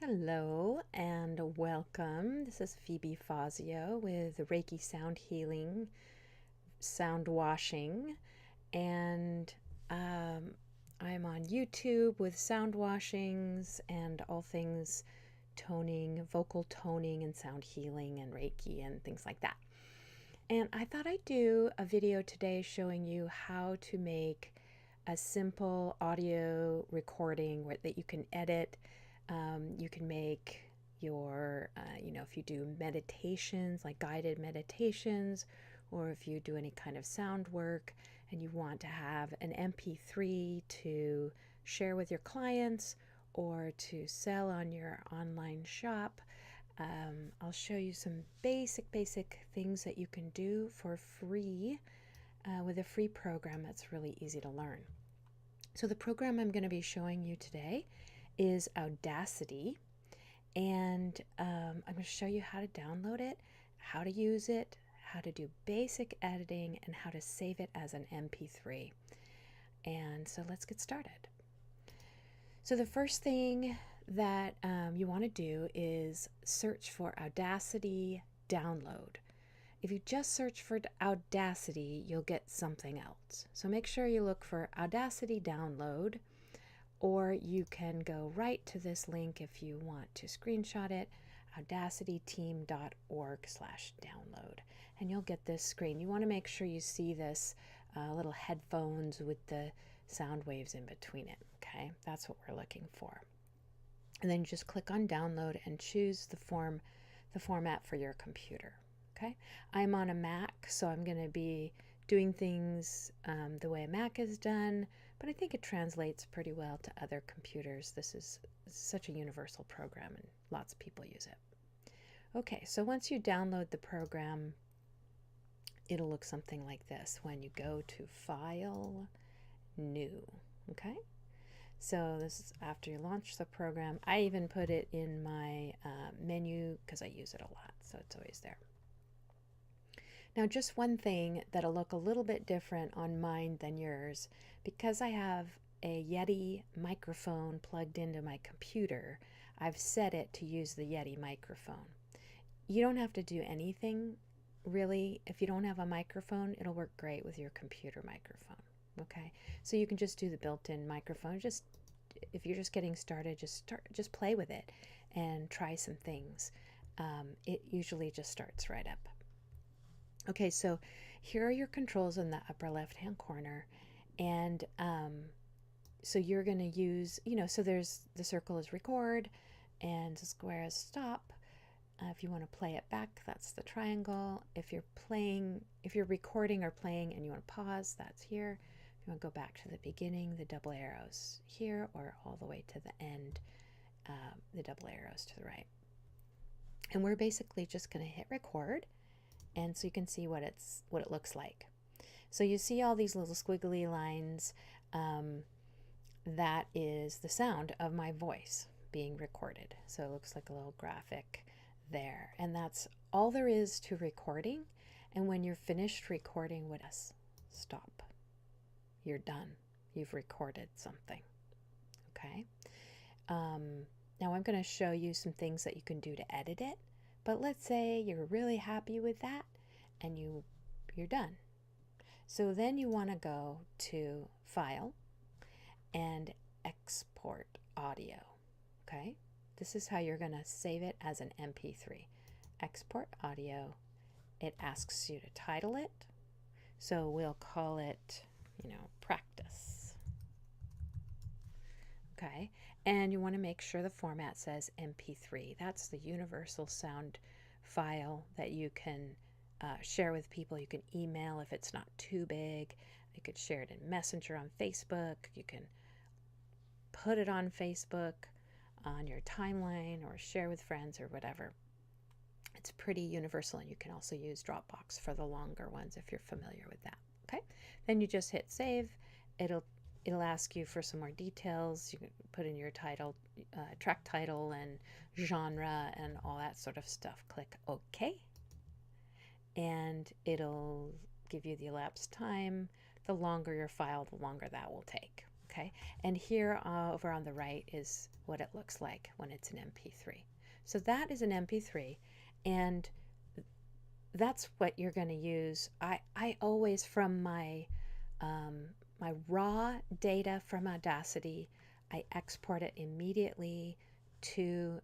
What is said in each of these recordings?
Hello and welcome. This is Phoebe Fazio with Reiki Sound Healing, Sound Washing, and I'm on YouTube with sound washings and all things toning, vocal toning, and sound healing, and Reiki, and things like that. And I thought I'd do a video today showing you how to make a simple audio recording that you can edit. You can make your, if you do meditations, like guided meditations, or if you do any kind of sound work and you want to have an MP3 to share with your clients or to sell on your online shop. I'll show you some basic things that you can do for free with a free program that's really easy to learn. So the program I'm going to be showing you today is Audacity, and I'm going to show you how to download it, how to use it, how to do basic editing, and how to save it as an MP3. And so let's get started. So the first thing that you want to do is search for Audacity download. If you just search for Audacity, you'll get something else. So make sure you look for Audacity download, or you can go right to this link if you want to screenshot it, audacityteam.org/download, and you'll get this screen. You want to make sure you see this little headphones with the sound waves in between it. Okay, that's what we're looking for. And then you just click on download and choose the format for your computer. Okay, I'm on a Mac, so I'm going to be doing things the way a Mac is done, but I think it translates pretty well to other computers. This is such a universal program and lots of people use it. Okay, so once you download the program, it'll look something like this when you go to File, New. Okay, so this is after you launch the program. I even put it in my menu because I use it a lot, so it's always there. Now, just one thing that'll look a little bit different on mine than yours, because I have a Yeti microphone plugged into my computer, I've set it to use the Yeti microphone. You don't have to do anything, really. If you don't have a microphone, it'll work great with your computer microphone, okay? So you can just do the built-in microphone. Just, if you're just getting started, just play with it and try some things. It usually just starts right up. Okay, so here are your controls in the upper left-hand corner, and so you're going to use, so there's the circle is record, and the square is stop. If you want to play it back, that's the triangle. If you're recording or playing and you want to pause, that's here. If you want to go back to the beginning, the double arrows here, or all the way to the end, the double arrows to the right. And we're basically just going to hit record. And so you can see what it looks like. So you see all these little squiggly lines. That is the sound of my voice being recorded. So it looks like a little graphic there. And that's all there is to recording. And when you're finished recording, stop. You're done. You've recorded something. Okay. Now I'm going to show you some things that you can do to edit it. But let's say you're really happy with that and you're done. So then you want to go to File and Export Audio. Okay? This is how you're going to save it as an MP3. Export Audio. It asks you to title it. So we'll call it, practice. Okay? And you want to make sure the format says MP3. That's the universal sound file that you can share with people. You can email if it's not too big. You could share it in Messenger on Facebook. You can put it on Facebook, on your timeline, or share with friends or whatever. It's pretty universal, and you can also use Dropbox for the longer ones if you're familiar with that. Okay? Then you just hit save. It'll ask you for some more details. You can put in your title, track title, and genre, and all that sort of stuff. Click OK, and it'll give you the elapsed time. The longer your file, the longer that will take. Okay, and here over on the right is what it looks like when it's an MP3. So that is an MP3, and that's what you're going to use. I always, from my my raw data from Audacity, I export it immediately to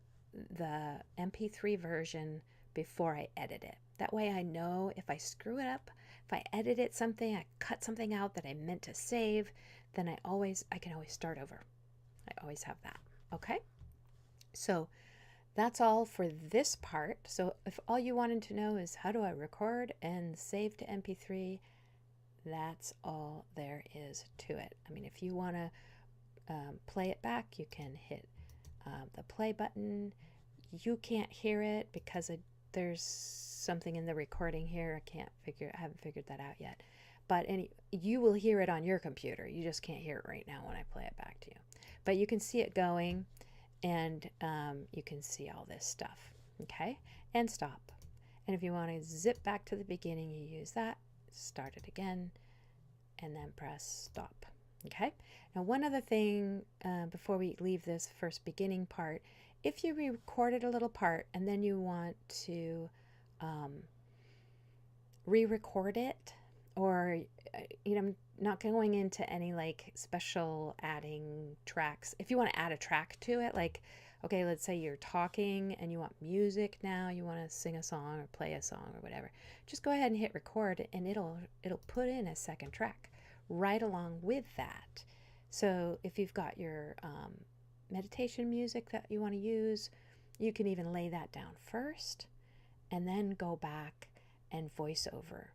the MP3 version before I edit it. That way I know if I screw it up, if I edited something, I cut something out that I meant to save, then I can always start over. I always have that. Okay? So that's all for this part. So if all you wanted to know is how do I record and save to MP3, that's all there is to it. I mean, if you want to play it back, you can hit the play button. You can't hear it because there's something in the recording here. I haven't figured that out yet. But you will hear it on your computer. You just can't hear it right now when I play it back to you. But you can see it going, and you can see all this stuff. Okay? And stop. And if you want to zip back to the beginning, you use that. Start it again, and then press stop. Okay? Now, one other thing before we leave this first beginning part, if you recorded a little part and then you want to re-record it, or I'm not going into any like special adding tracks. If you want to add a track to it, like, okay, let's say you're talking and you want music now, you want to sing a song or play a song or whatever, just go ahead and hit record, and it'll put in a second track right along with that. So if you've got your meditation music that you want to use, you can even lay that down first and then go back and voice over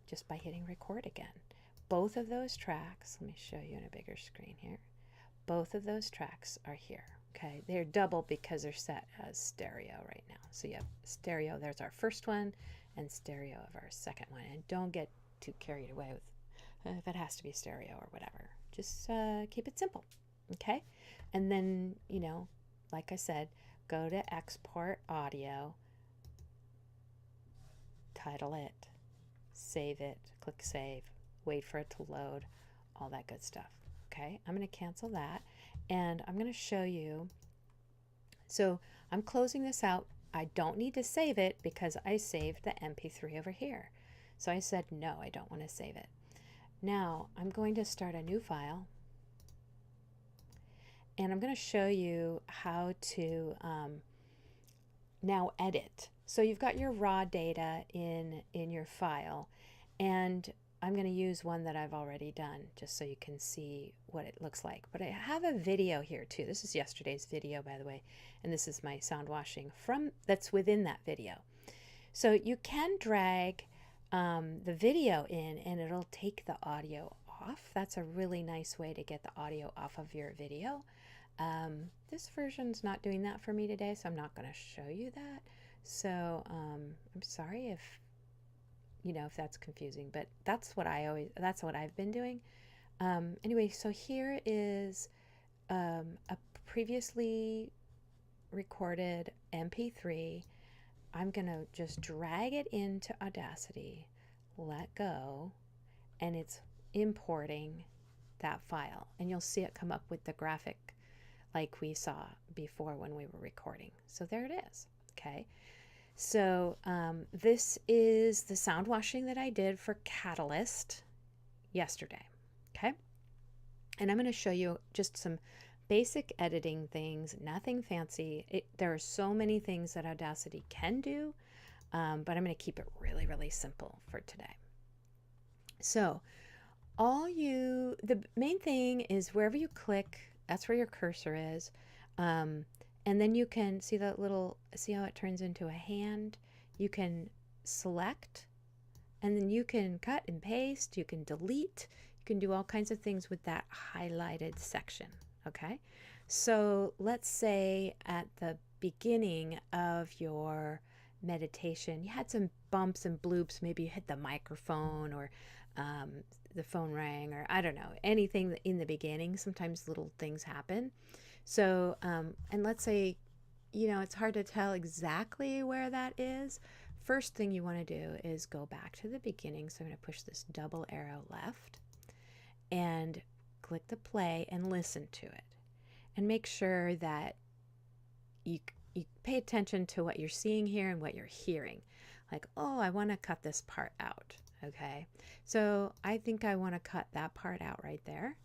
just by hitting record again. Both of those tracks, let me show you on a bigger screen here. Both of those tracks are here. Okay, they're double because they're set as stereo right now. So you have stereo, there's our first one, and stereo of our second one. And don't get too carried away with if it has to be stereo or whatever. Just keep it simple. Okay, and then, like I said, go to export audio, title it, save it, click save, wait for it to load, all that good stuff. Okay, I'm going to cancel that, and I'm going to show you. So I'm closing this out. I don't need to save it because I saved the MP3 over here. So I said no, I don't want to save it. Now I'm going to start a new file, and I'm going to show you how to now edit. So you've got your raw data in your file, and I'm going to use one that I've already done just so you can see what it looks like. But I have a video here too. This is yesterday's video, by the way, and this is my sound washing that's within that video. So you can drag the video in, and it'll take the audio off. That's a really nice way to get the audio off of your video. This version's not doing that for me today, so I'm not going to show you that. So I'm sorry if that's confusing, but that's what I've been doing. Anyway, so here is a previously recorded MP3. I'm going to just drag it into Audacity, let go, and it's importing that file. And you'll see it come up with the graphic like we saw before when we were recording. So there it is. Okay. So this is the sound washing that I did for Catalyst yesterday. Okay. And I'm going to show you just some basic editing things, nothing fancy. There are so many things that Audacity can do, but I'm going to keep it really, really simple for today. So the main thing is wherever you click, that's where your cursor is. And then you can see see how it turns into a hand? You can select, and then you can cut and paste, you can delete, you can do all kinds of things with that highlighted section. Okay, so let's say at the beginning of your meditation, you had some bumps and bloops. Maybe you hit the microphone, or the phone rang, or I don't know, anything in the beginning. Sometimes little things happen. So, and let's say, it's hard to tell exactly where that is. First thing you want to do is go back to the beginning. So I'm going to push this double arrow left, and click the play and listen to it. And make sure that you pay attention to what you're seeing here and what you're hearing. Like, oh, I want to cut this part out. Okay, so I think I want to cut that part out right there.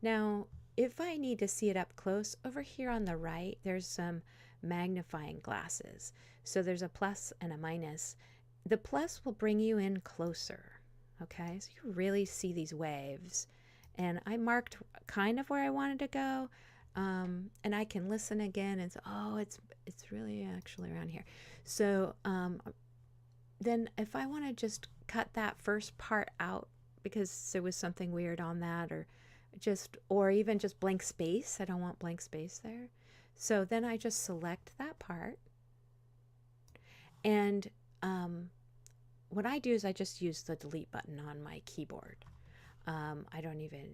Now, if I need to see it up close, over here on the right, there's some magnifying glasses. So there's a plus and a minus. The plus will bring you in closer. Okay, so you really see these waves. And I marked kind of where I wanted to go. And I can listen again and say, oh, it's really actually around here. So then if I want to just cut that first part out because there was something weird on that, or even just blank space, I don't want blank space there. So then I just select that part. And what I do is I just use the delete button on my keyboard. I don't even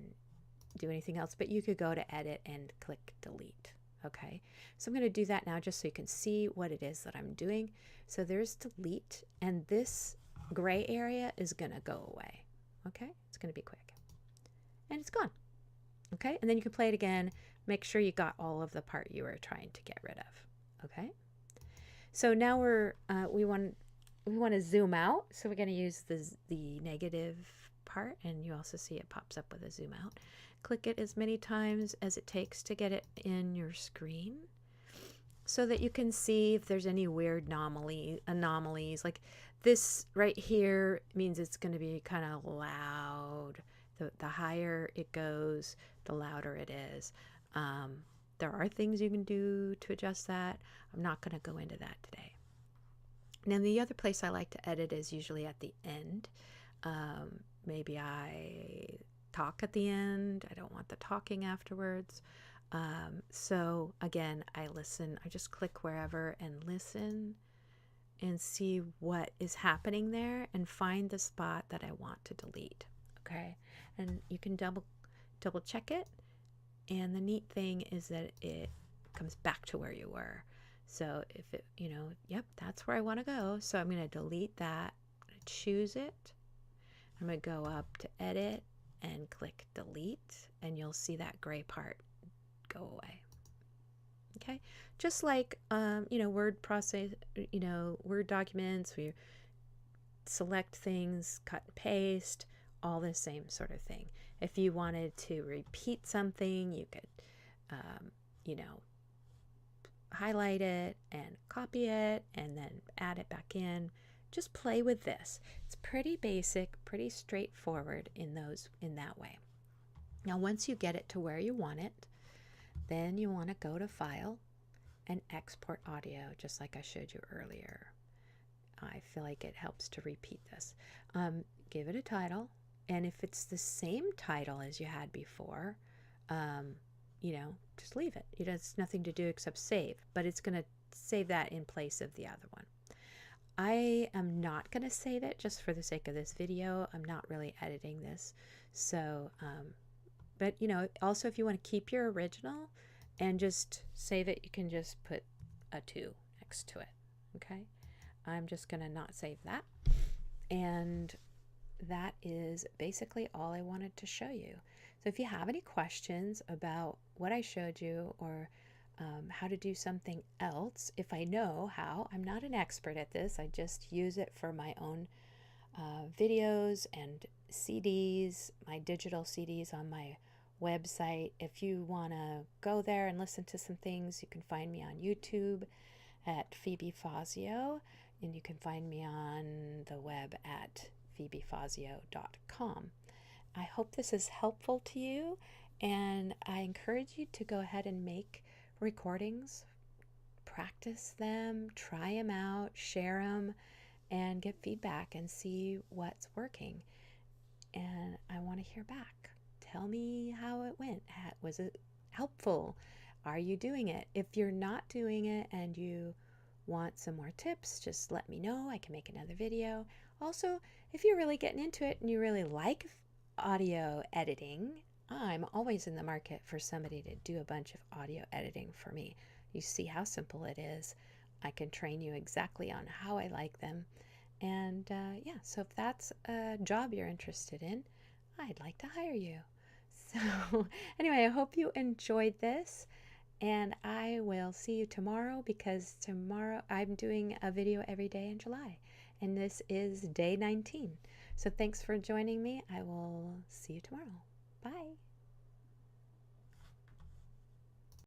do anything else, but you could go to edit and click delete. Okay, so I'm going to do that now just so you can see what it is that I'm doing. So there's delete, and this gray area is going to go away. Okay, it's going to be quick, and it's gone. Okay, and then you can play it again. Make sure you got all of the part you were trying to get rid of. Okay, so now we want to zoom out, so we're going to use the negative part, and you also see it pops up with a zoom out. Click it as many times as it takes to get it in your screen so that you can see if there's any weird anomalies. Like this right here means it's going to be kind of loud. The higher it goes, the louder it is. There are things you can do to adjust that. I'm not going to go into that today. Now, the other place I like to edit is usually at the end. Maybe I talk at the end. I don't want the talking afterwards. So again, I listen. I just click wherever and listen and see what is happening there and find the spot that I want to delete. Okay, and you can double check it. And the neat thing is that it comes back to where you were. So if it, yep, that's where I want to go. So I'm going to delete that. I'm going to choose it. I'm going to go up to edit and click delete, and you'll see that gray part go away. Okay, just like word process, Word documents, we select things, cut and paste, all the same sort of thing. If you wanted to repeat something, you could highlight it and copy it and then add it back in. Just play with this. It's pretty basic, pretty straightforward in that way. Now, once you get it to where you want it, then you want to go to File and Export Audio, just like I showed you earlier. I feel like it helps to repeat this. Give it a title, and if it's the same title as you had before, just leave it. It's nothing to do except save, but it's going to save that in place of the other one. I am not going to save it just for the sake of this video. I'm not really editing this. So, but also if you want to keep your original and just save it, you can just put a 2 next to it. Okay. I'm just going to not save that. And that is basically all I wanted to show you. So if you have any questions about what I showed you or how to do something else, if I know how, I'm not an expert at this. I just use it for my own videos and CDs, my digital CDs on my website. If you want to go there and listen to some things, you can find me on YouTube at Phoebe Fazio, and you can find me on the web at phoebefazio.com. I hope this is helpful to you, and I encourage you to go ahead and make recordings, practice them, try them out, share them, and get feedback and see what's working. And I want to hear back. Tell me how it went. Was it helpful? Are you doing it? If you're not doing it and you want some more tips, just let me know. I can make another video. Also, if you're really getting into it and you really like audio editing, I'm always in the market for somebody to do a bunch of audio editing for me. You see how simple it is. I can train you exactly on how I like them. And yeah, so if that's a job you're interested in, I'd like to hire you. So anyway, I hope you enjoyed this, and I will see you tomorrow, because tomorrow I'm doing a video every day in July, and this is day 19. So thanks for joining me. I will see you tomorrow. Bye.